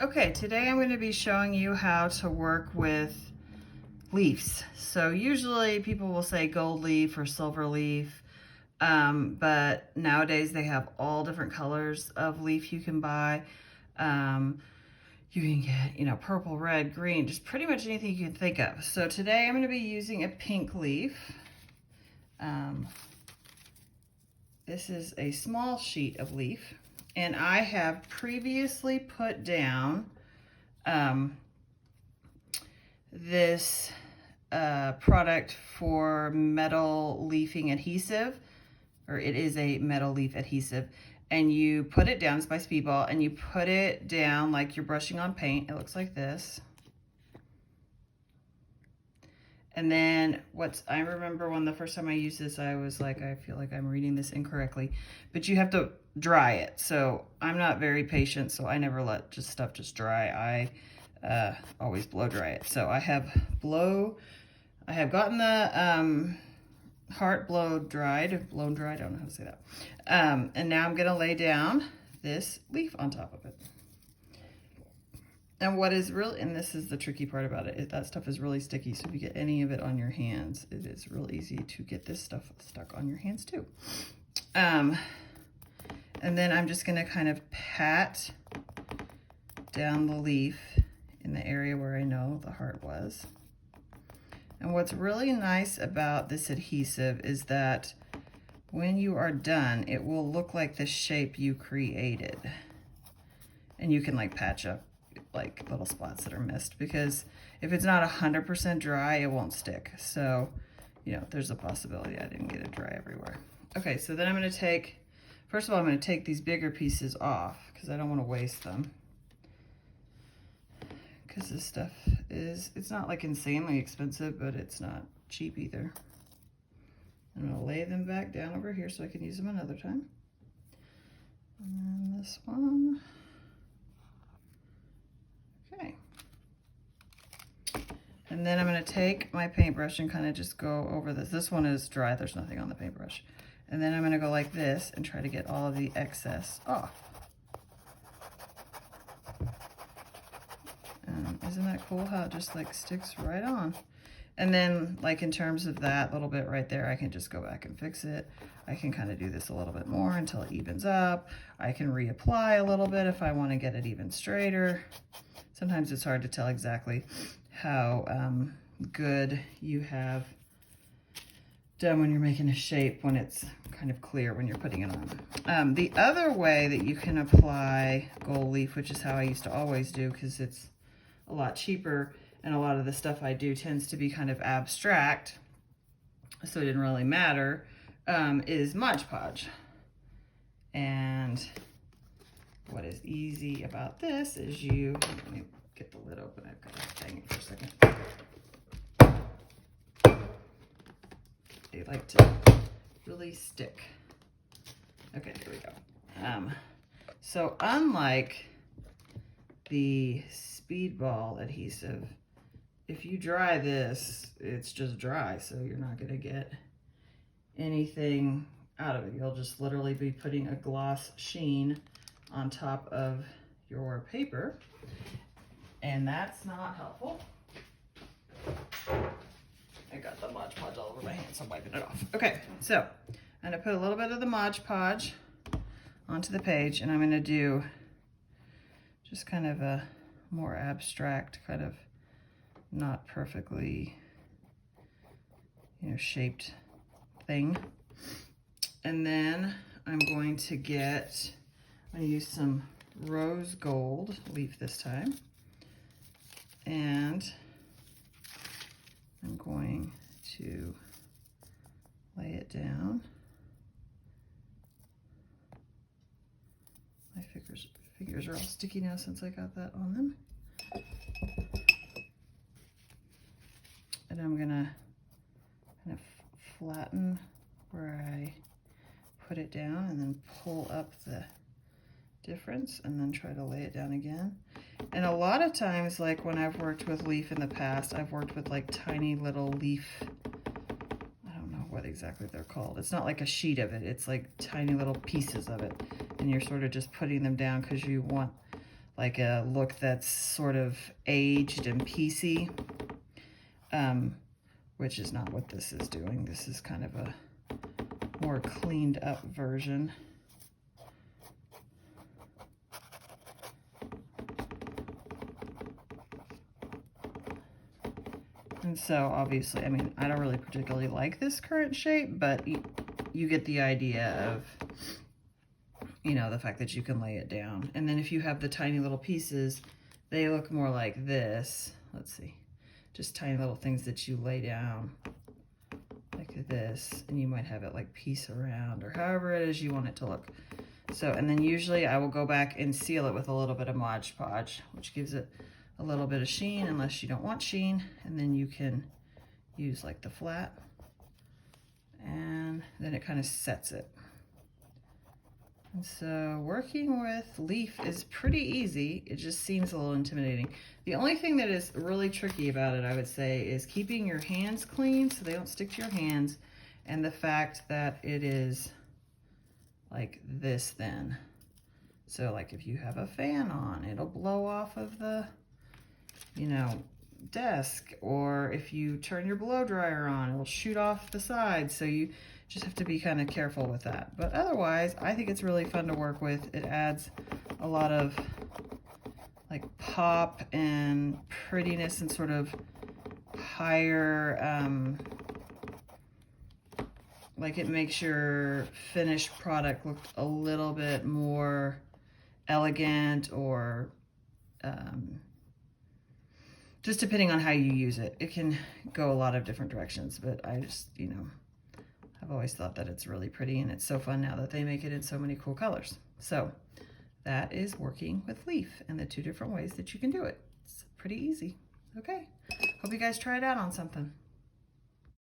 Okay, today I'm going to be showing you how to work with leaves. So usually people will say gold leaf or silver leaf, but nowadays they have all different colors of leaf you can buy. You can get, purple, red, green, just pretty much anything you can think of. So today I'm going to be using a pink leaf. This is a small sheet of leaf, and I have previously put down this product for metal leafing adhesive, or it is a metal leaf adhesive, and you put it down. It's by Speedball, and you put it down like you're brushing on paint. It looks like this. And then I remember when the first time I used this, I was like, I feel like I'm reading this incorrectly, but you have to dry it. So I'm not very patient, so I never let stuff just dry. I always blow dry it. So I have gotten the heart blown dried, I don't know how to say that. And now I'm gonna lay down this leaf on top of it. And and this is the tricky part about it, that stuff is really sticky. So if you get any of it on your hands, it is real easy to get this stuff stuck on your hands too. And then I'm just gonna kind of pat down the leaf in the area where I know the heart was. And what's really nice about this adhesive is that when you are done, it will look like the shape you created. And you can like patch up like little spots that are missed, because if it's not 100% dry, it won't stick. So, there's a possibility I didn't get it dry everywhere. Okay, so then I'm going to first of all, I'm going to take these bigger pieces off because I don't want to waste them. Because this stuff it's not like insanely expensive, but it's not cheap either. I'm going to lay them back down over here so I can use them another time. And then this one. Okay. And then I'm going to take my paintbrush and kind of just go over this. This one is dry, there's nothing on the paintbrush. And then I'm going to go like this and try to get all of the excess off. Isn't that cool how it just like sticks right on? And then like in terms of that little bit right there, I can just go back and fix it. I can kind of do this a little bit more until it evens up. I can reapply a little bit if I want to get it even straighter. Sometimes it's hard to tell exactly how good you have done when you're making a shape, when it's kind of clear when you're putting it on. The other way that you can apply gold leaf, which is how I used to always do because it's a lot cheaper, and a lot of the stuff I do tends to be kind of abstract, so it didn't really matter, is Mod Podge. And what is easy about this is let me get the lid open, I've got to hang it for a second. They like to really stick. Okay, here we go. So unlike the Speedball adhesive, if you dry this, it's just dry, so you're not going to get anything out of it. You'll just literally be putting a gloss sheen on top of your paper, and that's not helpful. I got the Mod Podge all over my hands, so I'm wiping it off. Okay, so I'm going to put a little bit of the Mod Podge onto the page, and I'm going to do just kind of a more abstract, kind of not perfectly, shaped thing. And then I'm going to use some rose gold leaf this time. And I'm going to lay it down. My fingers are all sticky now since I got that on them. And I'm gonna kind of flatten where I put it down and then pull up the difference and then try to lay it down again. And a lot of times, like when I've worked with leaf in the past, I've worked with like tiny little leaf, I don't know what exactly they're called. It's not like a sheet of it, it's like tiny little pieces of it. And you're sort of just putting them down because you want like a look that's sort of aged and piecey, which is not what this is doing. This is kind of a more cleaned up version. And so obviously, I mean, I don't really particularly like this current shape, but you get the idea of, you know, the fact that you can lay it down. And then if you have the tiny little pieces, they look more like this. Let's see, just tiny little things that you lay down like this, and you might have it like piece around or however it is you want it to look. So, and then usually I will go back and seal it with a little bit of Mod Podge, which gives it a little bit of sheen, unless you don't want sheen, and then you can use like the flat, and then it kind of sets it. And so working with leaf is pretty easy. It just seems a little intimidating. The only thing that is really tricky about it, I would say, is keeping your hands clean so they don't stick to your hands, and the fact that it is like this thin. So like if you have a fan on, it'll blow off of the, you know, desk, or if you turn your blow dryer on, it'll shoot off the side. So you just have to be kind of careful with that. But otherwise, I think it's really fun to work with. It adds a lot of like pop and prettiness and sort of higher, like it makes your finished product look a little bit more elegant, or just depending on how you use it. It can go a lot of different directions, but I just, you know, I've always thought that it's really pretty, and it's so fun now that they make it in so many cool colors. So that is working with leaf and the 2 different ways that you can do it. It's pretty easy. Okay, hope you guys try it out on something.